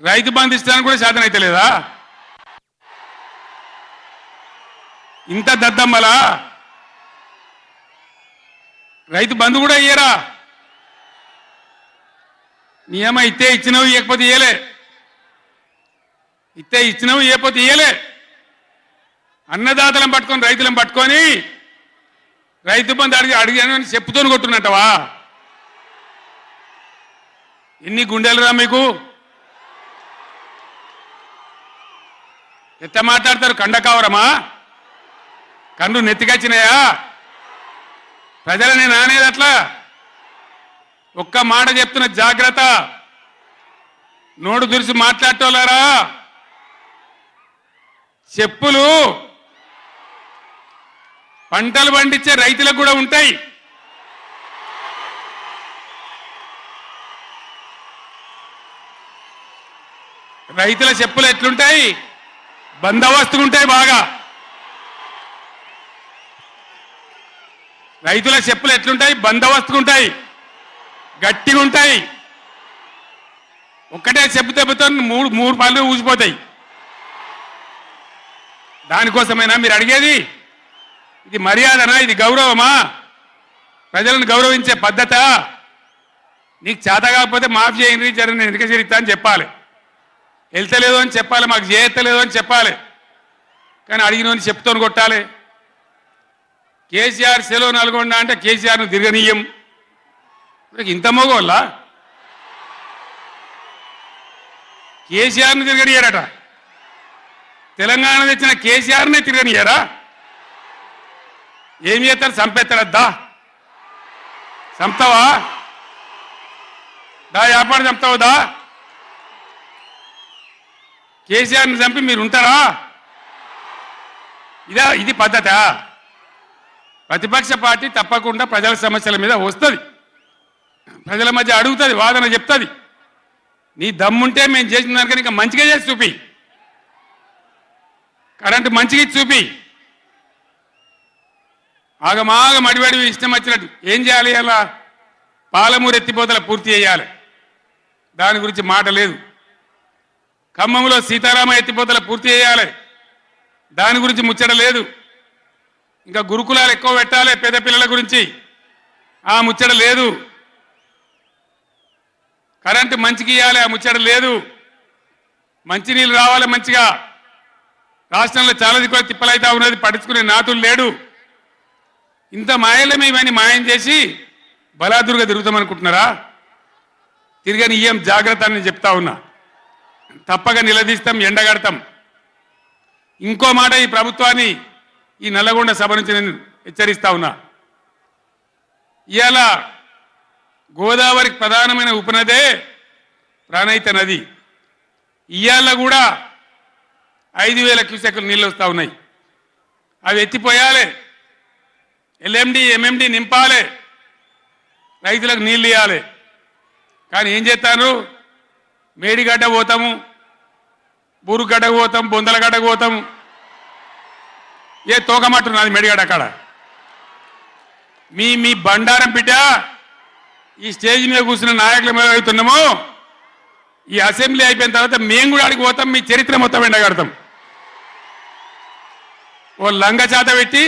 రైతు బంధు ఇస్తానికి కూడా శాతం అయితే లేదా? ఇంత దద్దమ్మలా రైతు బంధు కూడా ఇయ్యరా? నియమ ఇస్తే ఇచ్చినవి ఇవ్వకపోతే ఇయ్యలే, ఇస్తే ఇచ్చినవి ఇవ్వకపోతే ఇయ్యలే. అన్నదాతలను పట్టుకొని రైతులను పట్టుకొని రైతు బంధు అడిగానని చెప్పుతోని కొట్టున్నట్టవా? ఎన్ని గుండెలురా మీకు? ఎట్లా మాట్లాడతారు? కండకావరమా? కన్ను నెత్తికొచ్చినాయా? ప్రజలని నానేది అట్లా? ఒక్క మాట చెప్తున్న జాగ్రత్త. నోడు దురిసి మాట్లాడటోలారా, చెప్పులు పంటలు పండించే రైతులకు కూడా ఉంటాయి. రైతుల చెప్పులు ఎట్లుంటాయి? బందోబస్తుకుంటాయి బాగా. రైతుల చెప్పులు ఎట్లుంటాయి? బందోబస్తుకుంటాయి, గట్టిగా ఉంటాయి. ఒక్కటే చెప్పు దెబ్బతో మూడు పళ్ళు ఊసిపోతాయి. దానికోసమైనా మీరు అడిగేది? ఇది మర్యాదనా? ఇది గౌరవమా? ప్రజలను గౌరవించే పద్ధత? నీకు చేత కాకపోతే మాఫ్ చేయండి, జర నేను వెనుక చేరిస్తా అని చెప్పాలి. వెళ్తలేదు అని చెప్పాలి, మాకు చేయలేదు అని చెప్పాలి. కానీ అడిగినని చెప్తోని కొట్టాలి. కేసీఆర్ సెలవు నల్గొండ అంటే కేసీఆర్ను తిరగనీయం. ఇంత మోగోళ్ళ కేసీఆర్ను తిరగనియారట. తెలంగాణ తెచ్చిన కేసీఆర్నే తిరగనియారా? ఏం చేస్తారు? చంపేస్తాడద్దా? చంపుతావా? దా వ్యాపారం చంపుతావు దా? కేసీఆర్ని చంపి మీరు ఉంటారా? ఇది పద్ధత? ప్రతిపక్ష పార్టీ తప్పకుండా ప్రజల సమస్యల మీద వస్తుంది, ప్రజల మధ్య అడుగుతుంది, వాదన చెప్తుంది. నీ దమ్ముంటే మేము చేసిన దానికన్నా ఇంకా మంచిగా చేసి చూపి, కరెంటు మంచిగా చూపి. ఆగమాగం అడివడివి ఇష్టం వచ్చినట్టు ఏం చేయాలి? అలా పాలమూరు ఎత్తిపోతల పూర్తి చేయాలి, దాని గురించి మాట లేదు. ఖమ్మంలో సీతారామ ఎత్తిపోతల పూర్తి చేయాలి, దాని గురించి ముచ్చట లేదు. ఇంకా గురుకులాలు ఎక్కువ పెట్టాలి పేద పిల్లల గురించి, ఆ ముచ్చట లేదు. కరెంటు మంచిగా ఇవ్వాలి, ఆ ముచ్చట లేదు. మంచినీళ్ళు రావాలి మంచిగా. రాష్ట్రంలో చాలా దిక్కువ తిప్పలైతా ఉన్నది, పట్టించుకునే నాతులు లేడు. ఇంత మాయలమే ఇవన్నీ మాయం చేసి బలాదురుగా తిరుగుతామనుకుంటున్నారా? తిరగని ఏం జాగ్రత్త అని చెప్తా ఉన్నా. తప్పక నిలదీస్తాం, ఎండగడతాం. ఇంకో మాట, ఈ ప్రభుత్వాన్ని ఈ నల్లగొండ సభ నుంచి నేను హెచ్చరిస్తా ఉన్నా. ఇవాళ గోదావరికి ప్రధానమైన ఉపనదే ప్రాణహిత నది. ఇవాళ కూడా 5,000 క్యూసెక్లు నీళ్ళు వస్తూ ఉన్నాయి. అవి ఎత్తిపోయాలి, ఎల్ఎండి ఎంఎండి నింపాలి, రైతులకు నీళ్ళు ఇవ్వాలి. కానీ ఏం చేస్తారు? మేడిగడ్డ పోతాము, బూరుగడ్డకు పోతాం, బొందలగడ్డకు పోతాము. ఏ తోకమట్టున్నది మేడిగడ్డ అక్కడ. మీ బండారం బిడ్డ ఈ స్టేజ్ మీద కూర్చున్న నాయకులు ఏమవుతున్నామో, ఈ అసెంబ్లీ అయిపోయిన తర్వాత మేము కూడా అడిగి పోతాం, మీ చరిత్ర మొత్తం ఎండగడతాం. ఓ లంగ చేత పెట్టి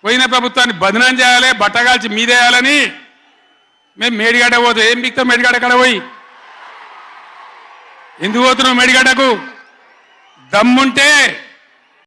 పోయిన ప్రభుత్వాన్ని బదనాం చేయాలి, బట్టగాల్చి మీదేయాలని మేము మేడిగడ్డ పోతాం. ఏం బిక్తాం మేడిగడ్డ అక్కడ పోయి? ఎందుకు పోతున్నావు మేడిగడ్డకు? దమ్ముంటే